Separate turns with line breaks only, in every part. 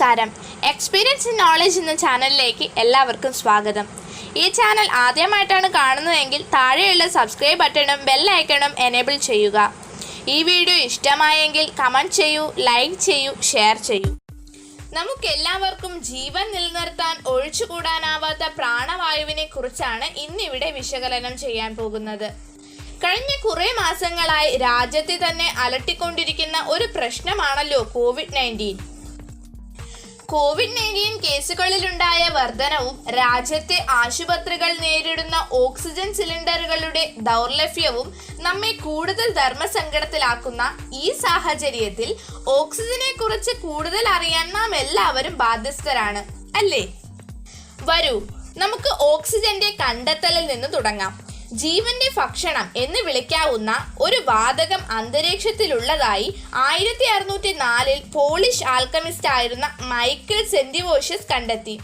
നമസ്കാരം. Experience in knowledge എന്ന ചാനലിലേക്ക് എല്ലാവർക്കും സ്വാഗതം. ഈ ചാനൽ ആദ്യമായിട്ടാണ് കാണുന്നതെങ്കിൽ താഴെയുള്ള സബ്സ്ക്രൈബ് ബട്ടണും ബെൽ ഐക്കണും എനേബിൾ ചെയ്യുക. ഈ വീഡിയോ ഇഷ്ടമായെങ്കിൽ കമൻറ്റ് ചെയ്യൂ, ലൈക്ക് ചെയ്യൂ, ഷെയർ ചെയ്യൂ. നമുക്കെല്ലാവർക്കും ജീവൻ നിലനിർത്താൻ ഒഴിച്ചുകൂടാനാവാത്ത പ്രാണവായുവിനെ കുറിച്ചാണ് ഇന്നിവിടെ വിശകലനം ചെയ്യാൻ പോകുന്നത്. കഴിഞ്ഞ കുറേ മാസങ്ങളായി രാജ്യത്തെ തന്നെ അലട്ടിക്കൊണ്ടിരിക്കുന്ന ഒരു പ്രശ്നമാണല്ലോ കോവിഡ്-19 കേസുകളിലുണ്ടായ വർധനവും രാജ്യത്തെ ആശുപത്രികൾ നേരിടുന്ന ഓക്സിജൻ സിലിണ്ടറുകളുടെ ദൗർലഭ്യവും നമ്മെ കൂടുതൽ ധർമ്മസങ്കടത്തിലാക്കുന്ന ഈ സാഹചര്യത്തിൽ ഓക്സിജനെ കുറിച്ച് കൂടുതൽ അറിയാൻ നാം എല്ലാവരും ബാധ്യസ്ഥരാണ്, അല്ലേ? വരൂ, നമുക്ക് ഓക്സിജന്റെ കണ്ടെത്തലിൽ നിന്ന് തുടങ്ങാം. ജീവന്റെ ഭക്ഷണം എന്ന് വിളിക്കാവുന്ന ഒരു വാതകം അന്തരീക്ഷത്തിലുള്ളതായി 1604 പോളിഷ് ആൽക്കമിസ്റ്റ് ആയിരുന്ന മൈക്കിൾ സെന്റിവോഷ്യസ് കണ്ടെത്തി.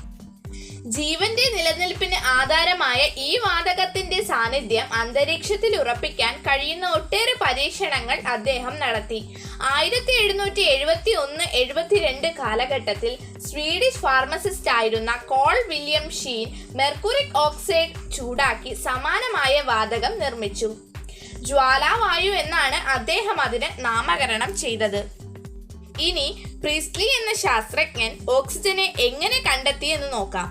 ജീവന്റെ നിലനിൽപ്പിന് ആധാരമായ ഈ വാതകത്തിന്റെ സാന്നിധ്യം അന്തരീക്ഷത്തിൽ ഉറപ്പിക്കാൻ കഴിയുന്ന ഒട്ടേറെ പരീക്ഷണങ്ങൾ അദ്ദേഹം നടത്തി. 1771-72 കാലഘട്ടത്തിൽ സ്വീഡിഷ് ഫാർമസിസ്റ്റ് ആയിരുന്ന കോൾ വില്യം ഷീൻ മെർക്കുറിക് ഓക്സൈഡ് ചൂടാക്കി സമാനമായ വാതകം നിർമ്മിച്ചു. ജ്വാലാവായു എന്നാണ് അദ്ദേഹം അതിന് നാമകരണം ചെയ്തത്. ഇനി പ്രീസ്ലി എന്ന ശാസ്ത്രജ്ഞൻ ഓക്സിജനെ എങ്ങനെ കണ്ടെത്തി എന്ന് നോക്കാം.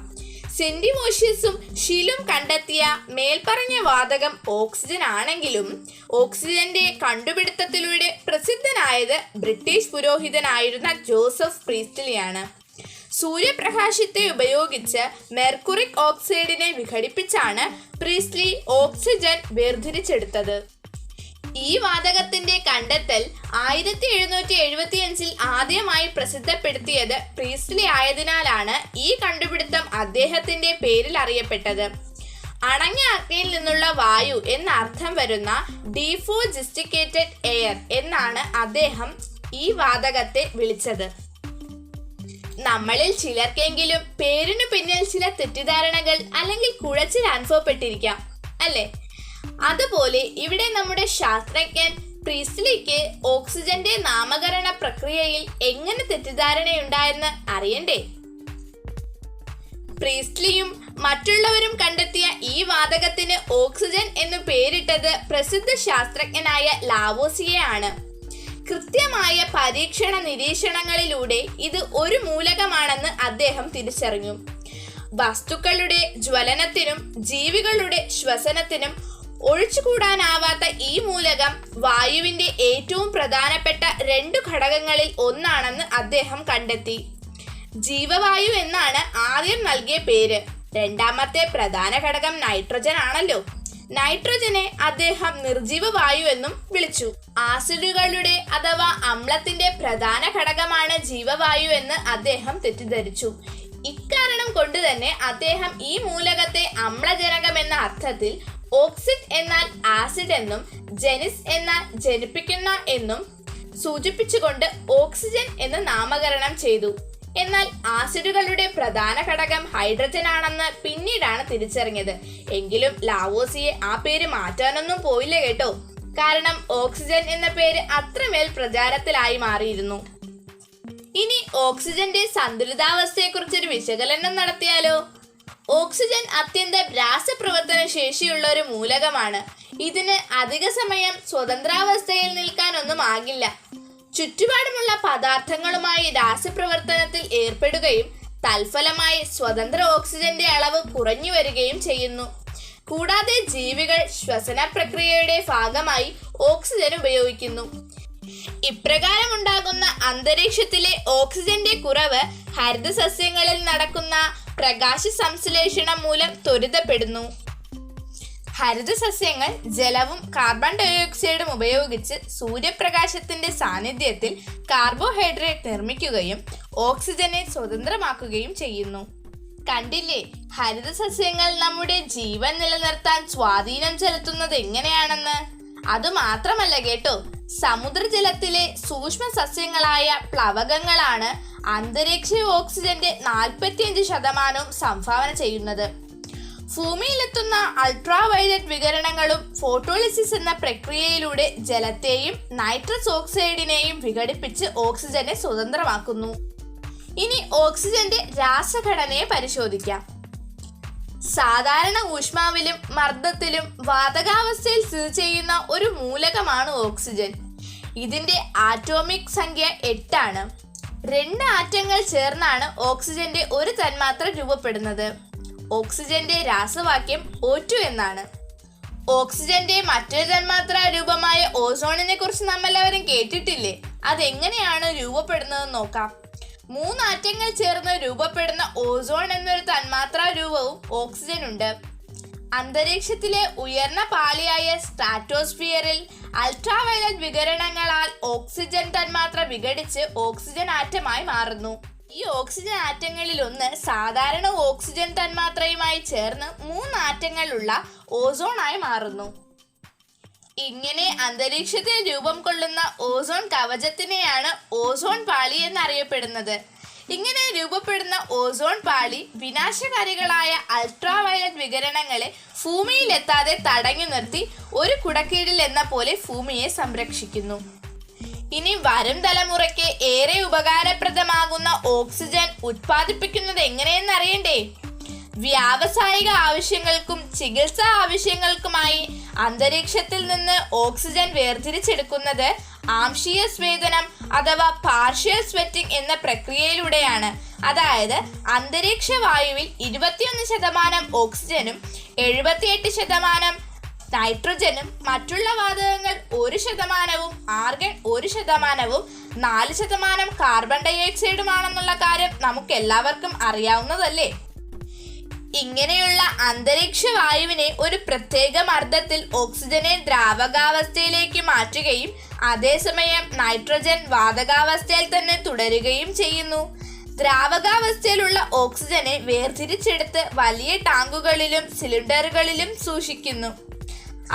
സെന്റിവോഷ്യസും ഷിലും കണ്ടെത്തിയ മേൽപ്പറഞ്ഞ വാതകം ഓക്സിജൻ ആണെങ്കിലും ഓക്സിജന്റെ കണ്ടുപിടുത്തത്തിലൂടെ പ്രസിദ്ധനായത് ബ്രിട്ടീഷ് പുരോഹിതനായിരുന്ന ജോസഫ് പ്രീസ്ലിയാണ്. സൂര്യപ്രകാശത്തെ ഉപയോഗിച്ച് മെർക്കുറിക് ഓക്സൈഡിനെ വിഘടിപ്പിച്ചാണ് പ്രീസ്ലി ഓക്സിജൻ വേർതിരിച്ചെടുത്തത്. ഈ വാതകത്തിന്റെ കണ്ടെത്തൽ 1775 ആദ്യമായി പ്രസിദ്ധപ്പെടുത്തിയത് പ്രീസ്ലി ആയതിനാലാണ് ഈ കണ്ടുപിടുത്തം അദ്ദേഹത്തിന്റെ പേരിൽ അറിയപ്പെട്ടത്. അണഞ്ഞ അഗ്നിയിൽ നിന്നുള്ള വായു എന്ന അർത്ഥം വരുന്ന ഡീഫോജിസ്റ്റിക്കേറ്റഡ് എയർ എന്നാണ് അദ്ദേഹം ഈ വാതകത്തെ വിളിച്ചത്. നമ്മളിൽ ചിലർക്കെങ്കിലും പേരിനു പിന്നിൽ ചില തെറ്റിദ്ധാരണകൾ അല്ലെങ്കിൽ കുഴച്ചിൽ അനുഭവപ്പെട്ടിരിക്കാം, അല്ലേ? അതുപോലെ ഇവിടെ നമ്മുടെ ശാസ്ത്രജ്ഞൻ പ്രീസ്ലിക്ക് ഓക്സിജന്റെ നാമകരണ പ്രക്രിയയിൽ എങ്ങനെ തെറ്റിദ്ധാരണയുണ്ടായെന്ന് അറിയണ്ടേ? പ്രീസ്ലിയും മറ്റുള്ളവരും കണ്ടെത്തിയ ഈ വാതകത്തിന് ഓക്സിജൻ എന്ന് പേരിട്ടത് പ്രസിദ്ധ ശാസ്ത്രജ്ഞനായ ലാവോസിയെ ആണ്. കൃത്യമായ പരീക്ഷണ നിരീക്ഷണങ്ങളിലൂടെ ഇത് ഒരു മൂലകമാണെന്ന് അദ്ദേഹം തിരിച്ചറിഞ്ഞു. വസ്തുക്കളുടെ ജ്വലനത്തിനും ജീവികളുടെ ശ്വസനത്തിനും ഒഴിച്ചുകൂടാനാവാത്ത ഈ മൂലകം വായുവിന്റെ ഏറ്റവും പ്രധാനപ്പെട്ട 2 ഘടകങ്ങളിൽ ഒന്നാണെന്ന് അദ്ദേഹം കണ്ടെത്തി. ജീവവായു എന്നാണ് ആദ്യം നൽകിയ പേര്. രണ്ടാമത്തെ പ്രധാന ഘടകം നൈട്രജൻ ആണല്ലോ. നൈട്രജനെ അദ്ദേഹം നിർജീവ വായു എന്നും വിളിച്ചു. ആസിഡുകളുടെ അഥവാ അമ്ലത്തിന്റെ പ്രധാന ഘടകമാണ് ജീവവായു എന്ന് അദ്ദേഹം തെറ്റിദ്ധരിച്ചു. ഇക്കാരണം കൊണ്ട് തന്നെ അദ്ദേഹം ഈ മൂലകത്തെ അമ്ലജനകം എന്ന അർത്ഥത്തിൽ ഓക്സിഡ് എന്നാൽ ആസിഡ് എന്നും ജെനിസ് എന്നാൽ ജനിപ്പിക്കുന്ന എന്നും സൂചിപ്പിച്ചുകൊണ്ട് ഓക്സിജൻ എന്ന് നാമകരണം ചെയ്തു. എന്നാൽ ആസിഡുകളുടെ പ്രധാന ഘടകം ഹൈഡ്രജൻ ആണെന്ന് പിന്നീടാണ് തിരിച്ചറിഞ്ഞത്. എങ്കിലും ലാവോസിയെ ആ പേര് മാറ്റാനൊന്നും പോയില്ല കേട്ടോ. കാരണം ഓക്സിജൻ എന്ന പേര് അത്രമേൽ പ്രചാരത്തിലായി മാറിയിരുന്നു. ഇനി ഓക്സിജന്റെ സന്തുലിതാവസ്ഥയെക്കുറിച്ചൊരു വിശകലനം നടത്തിയാലോ? ഓക്സിജൻ അത്യന്തം രാസപ്രവർത്തന ശേഷിയുള്ള ഒരു മൂലകമാണ്. ഇതിന് അധിക സമയം സ്വതന്ത്രാവസ്ഥയിൽ നിൽക്കാനൊന്നും ആകില്ല. ചുറ്റുപാടുമുള്ള പദാർത്ഥങ്ങളുമായി രാസപ്രവർത്തനത്തിൽ ഏർപ്പെടുകയും തൽഫലമായി സ്വതന്ത്ര ഓക്സിജന്റെ അളവ് കുറഞ്ഞു വരികയും ചെയ്യുന്നു. കൂടാതെ ജീവികൾ ശ്വസന പ്രക്രിയയുടെ ഭാഗമായി ഓക്സിജൻ ഉപയോഗിക്കുന്നു. ഇപ്രകാരമുണ്ടാകുന്ന അന്തരീക്ഷത്തിലെ ഓക്സിജന്റെ കുറവ് ഹരിതസസ്യങ്ങളിൽ നടക്കുന്ന പ്രകാശ സംശ്ലേഷണം മൂലം ത്വരിതപ്പെടുന്നു. ഹരിതസസ്യങ്ങൾ ജലവും കാർബൺ ഡയോക്സൈഡും ഉപയോഗിച്ച് സൂര്യപ്രകാശത്തിന്റെ സാന്നിധ്യത്തിൽ കാർബോഹൈഡ്രേറ്റ് നിർമ്മിക്കുകയും ഓക്സിജനെ സ്വതന്ത്രമാക്കുകയും ചെയ്യുന്നു. കണ്ടില്ലേ, ഹരിതസസ്യങ്ങൾ നമ്മുടെ ജീവൻ നിലനിർത്താൻ സ്വാധീനം ചെലുത്തുന്നത് എങ്ങനെയാണെന്ന്. അതുമാത്രമല്ല കേട്ടോ, സമുദ്രജലത്തിലെ സൂക്ഷ്മ സസ്യങ്ങളായ പ്ലവകങ്ങളാണ് അന്തരീക്ഷ ഓക്സിജന്റെ 45% സംഭാവന ചെയ്യുന്നത്. ഭൂമിയിലെത്തുന്ന അൾട്രാവയലറ്റ് വികിരണങ്ങളും ഫോട്ടോലിസിസ് എന്ന പ്രക്രിയയിലൂടെ ജലത്തെയും നൈട്രസ് ഓക്സൈഡിനെയും വിഘടിപ്പിച്ച് ഓക്സിജനെ സ്വതന്ത്രമാക്കുന്നു. ഇനി ഓക്സിജന്റെ രാസഘടനയെ പരിശോധിക്കാം. സാധാരണ ഊഷ്മാവിലും മർദ്ദത്തിലും വാതകാവസ്ഥയിൽ സ്ഥിതി ചെയ്യുന്ന ഒരു മൂലകമാണ് ഓക്സിജൻ. ഇതിന്റെ ആറ്റോമിക് സംഖ്യ 8 ആണ്. 2 ആറ്റങ്ങൾ ചേർന്നാണ് ഓക്സിജന്റെ ഒരു തന്മാത്ര രൂപപ്പെടുന്നത്. ഓക്സിജന്റെ രാസവാക്യം O2 എന്നാണ്. ഓക്സിജന്റെ മറ്റൊരു തന്മാത്ര രൂപമായ ഓസോണിനെ കുറിച്ച് നമ്മളെല്ലാവരും കേട്ടിട്ടില്ലേ? അതെങ്ങനെയാണ് രൂപപ്പെടുന്നതെന്ന് നോക്കാം. 3 ആറ്റങ്ങൾ ചേർന്ന് രൂപപ്പെടുന്ന ഓസോൺ എന്നൊരു തന്മാത്രാ രൂപവും ഓക്സിജൻ ഉണ്ട്. അന്തരീക്ഷത്തിലെ ഉയർന്ന പാളിയായ സ്ട്രാറ്റോസ്ഫിയറിൽ അൾട്രാവയലറ്റ് വികിരണങ്ങളാൽ ഓക്സിജൻ തന്മാത്ര വിഘടിച്ച് ഓക്സിജൻ ആറ്റമായി മാറുന്നു. ഈ ഓക്സിജൻ ആറ്റങ്ങളിൽ ഒന്ന് സാധാരണ ഓക്സിജൻ തന്മാത്രയുമായി ചേർന്ന് 3 ആറ്റങ്ങളുള്ള ഓസോണായി മാറുന്നു. ഇങ്ങനെ അന്തരീക്ഷത്തിൽ രൂപം കൊള്ളുന്ന ഓസോൺ കവചത്തിനെയാണ് ഓസോൺ പാളി എന്നറിയപ്പെടുന്നത്. ഇങ്ങനെ രൂപപ്പെടുന്ന ഓസോൺ പാളി വിനാശകാരികളായ അൾട്രാവയലറ്റ് വികിരണങ്ങളെ ഭൂമിയിലെത്താതെ തടഞ്ഞു നിർത്തി ഒരു കുടക്കീഴിൽ എന്ന പോലെ ഭൂമിയെ സംരക്ഷിക്കുന്നു. ഇനി വരും തലമുറയ്ക്ക് ഏറെ ഉപകാരപ്രദമാകുന്ന ഓക്സിജൻ ഉത്പാദിപ്പിക്കുന്നത് എങ്ങനെയെന്നറിയണ്ടേ? വ്യാവസായിക ആവശ്യങ്ങൾക്കും ചികിത്സാ ആവശ്യങ്ങൾക്കുമായി അന്തരീക്ഷത്തിൽ നിന്ന് ഓക്സിജൻ വേർതിരിച്ചെടുക്കുന്നത് ആംശീയ സ്വേദനം അഥവാ പാർഷ്യൽ സ്വെറ്റിംഗ് എന്ന പ്രക്രിയയിലൂടെയാണ്. അതായത് അന്തരീക്ഷ വായുവിൽ 21% ഓക്സിജനും 78% നൈട്രജനും മറ്റുള്ള വാതകങ്ങൾ 1%, ആർഗൺ 1%, 4% കാർബൺ ഡൈഓക്സൈഡുമാണെന്നുള്ള കാര്യം നമുക്ക് എല്ലാവർക്കും അറിയാവുന്നതല്ലേ. ഇങ്ങനെയുള്ള അന്തരീക്ഷ വായുവിനെ ഒരു പ്രത്യേക മർദ്ദത്തിൽ ഓക്സിജനെ ദ്രാവകാവസ്ഥയിലേക്ക് മാറ്റുകയും അതേസമയം നൈട്രജൻ വാതകാവസ്ഥയിൽ തന്നെ തുടരുകയും ചെയ്യുന്നു. ദ്രാവകാവസ്ഥയിലുള്ള ഓക്സിജനെ വേർതിരിച്ചെടുത്ത് വലിയ ടാങ്കുകളിലും സിലിണ്ടറുകളിലും സൂക്ഷിക്കുന്നു.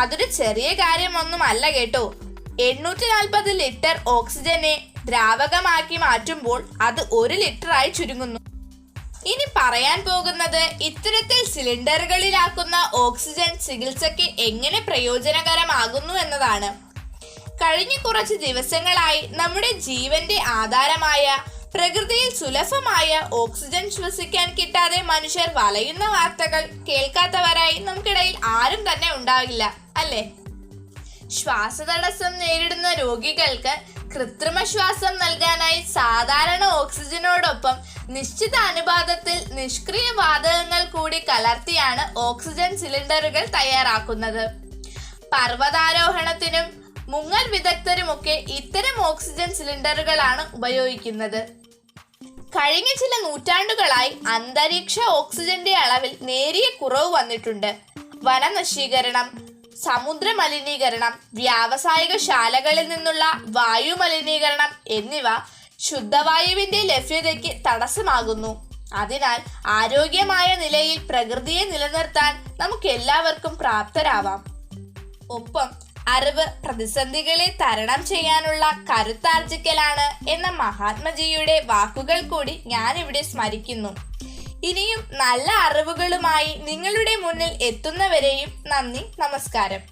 അതൊരു ചെറിയ കാര്യമൊന്നുമല്ല കേട്ടോ. 840 ലിറ്റർ ഓക്സിജനെ ദ്രാവകമാക്കി മാറ്റുമ്പോൾ അത് 1 ലിറ്ററായി ചുരുങ്ങുന്നു. ഇനി പറയാൻ പോകുന്നത് ഇത്തരത്തിൽ സിലിണ്ടറുകളിലാക്കുന്ന ഓക്സിജൻ ചികിത്സയ്ക്ക് എങ്ങനെ പ്രയോജനകരമാകുന്നു എന്നതാണ്. കഴിഞ്ഞ കുറച്ച് ദിവസങ്ങളായി നമ്മുടെ ജീവന്റെ ആധാരമായ പ്രകൃതിയിൽ സുലഭമായ ഓക്സിജൻ ശ്വസിക്കാൻ കിട്ടാതെ മനുഷ്യർ വലയുന്ന വാർത്തകൾ കേൾക്കാത്തവരായി നമുക്കിടയിൽ ആരും തന്നെ ഉണ്ടാവില്ല, അല്ലേ? ശ്വാസതടസ്സം നേരിടുന്ന രോഗികൾക്ക് കൃത്രിമ ശ്വാസം നൽകാനായി സാധാരണ ഓക്സിജനോടൊപ്പം നിശ്ചിത അനുപാതത്തിൽ നിഷ്ക്രിയ വാതകങ്ങൾ കൂടി കലർത്തിയാണ് ഓക്സിജൻ സിലിണ്ടറുകൾ തയ്യാറാക്കുന്നത്. പർവ്വതാരോഹണത്തിനും മുങ്ങൽ വിദഗ്ധരുമൊക്കെ ഇത്തരം ഓക്സിജൻ സിലിണ്ടറുകളാണ് ഉപയോഗിക്കുന്നത്. കഴിഞ്ഞ ചില നൂറ്റാണ്ടുകളായി അന്തരീക്ഷ ഓക്സിജന്റെ അളവിൽ നേരിയ കുറവ് വന്നിട്ടുണ്ട്. വനനശീകരണം, സമുദ്ര മലിനീകരണം, വ്യാവസായിക ശാലകളിൽ നിന്നുള്ള വായു മലിനീകരണം എന്നിവ ശുദ്ധവായുവിന്റെ ലഭ്യതയ്ക്ക് തടസ്സമാകുന്നു. അതിനാൽ ആരോഗ്യമായ നിലയിൽ പ്രകൃതിയെ നിലനിർത്താൻ നമുക്ക് എല്ലാവർക്കും പ്രാപ്തരാവാം. ഒപ്പം അറിവ് പ്രതിസന്ധികളെ തരണം ചെയ്യാനുള്ള കരുത്താർജിക്കലാണ് എന്ന മഹാത്മജിയുടെ വാക്കുകൾ കൂടി ഞാനിവിടെ സ്മരിക്കുന്നു. ഇനിയും നല്ല അറിവുകളുമായി നിങ്ങളുടെ മുന്നിൽ എത്തുന്നവരെയും നന്ദി, നമസ്കാരം.